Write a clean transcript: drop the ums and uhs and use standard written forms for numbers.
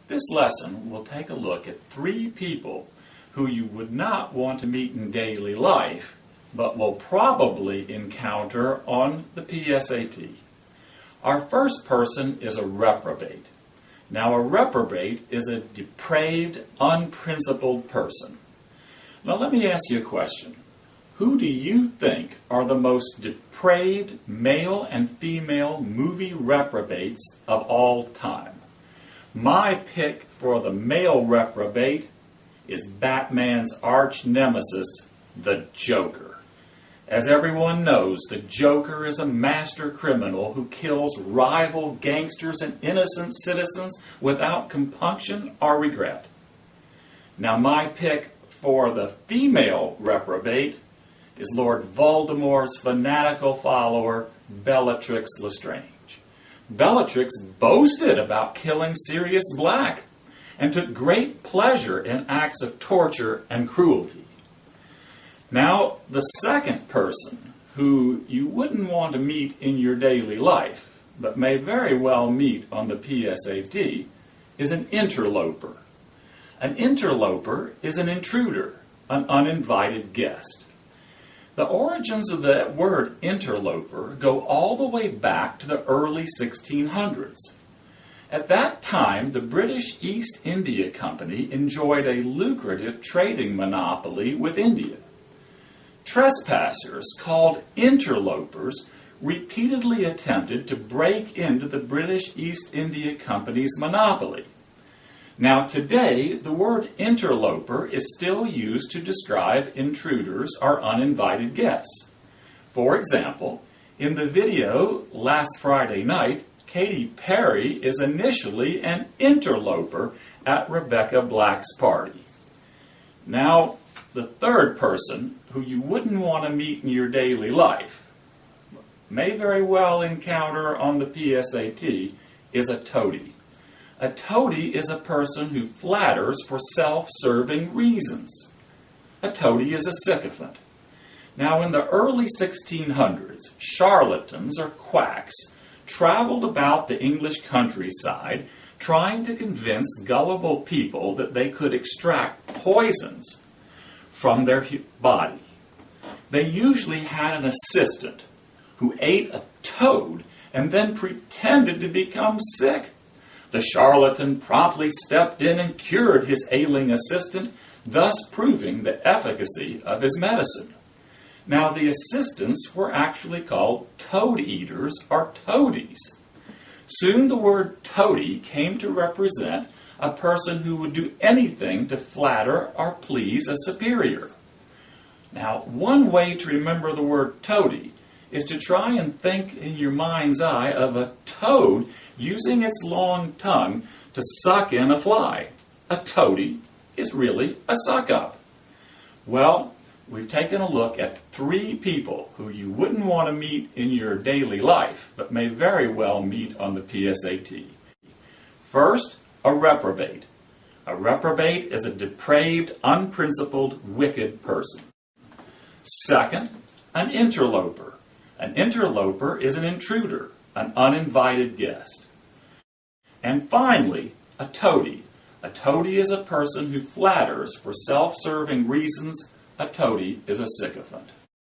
This lesson will take a look at 3 people who you would not want to meet in daily life, but will probably encounter on the PSAT. Our first person is a reprobate. Now, a reprobate is a depraved, unprincipled person. Now, let me ask you a question. Who do you think are the most depraved male and female movie reprobates of all time? My pick for the male reprobate is Batman's arch nemesis, the Joker. As everyone knows, the Joker is a master criminal who kills rival gangsters and innocent citizens without compunction or regret. Now, my pick for the female reprobate is Lord Voldemort's fanatical follower, Bellatrix Lestrange. Bellatrix boasted about killing Sirius Black and took great pleasure in acts of torture and cruelty. Now, the second person who you wouldn't want to meet in your daily life, but may very well meet on the PSAT, is an interloper. An interloper is an intruder, an uninvited guest. The origins of the word interloper go all the way back to the early 1600s. At that time, the British East India Company enjoyed a lucrative trading monopoly with India. Trespassers, called interlopers, repeatedly attempted to break into the British East India Company's monopoly. Now, today, the word interloper is still used to describe intruders or uninvited guests. For example, in the video last Friday night, Katy Perry is initially an interloper at Rebecca Black's party. Now, the third person who you wouldn't want to meet in your daily life, may very well encounter on the PSAT, is a toady. A toady is a person who flatters for self-serving reasons. A toady is a sycophant. Now, in the early 1600s, charlatans or quacks traveled about the English countryside trying to convince gullible people that they could extract poisons from their body. They usually had an assistant who ate a toad and then pretended to become sick. The charlatan promptly stepped in and cured his ailing assistant, thus proving the efficacy of his medicine. Now, the assistants were actually called toad eaters or toadies. Soon the word toady came to represent a person who would do anything to flatter or please a superior. Now, one way to remember the word toady is to try and think in your mind's eye of a toad using its long tongue to suck in a fly. A toady is really a suck-up. Well, we've taken a look at 3 people who you wouldn't want to meet in your daily life, but may very well meet on the PSAT. First, a reprobate. A reprobate is a depraved, unprincipled, wicked person. Second, an interloper. An interloper is an intruder, an uninvited guest. And finally, a toady. A toady is a person who flatters for self-serving reasons. A toady is a sycophant.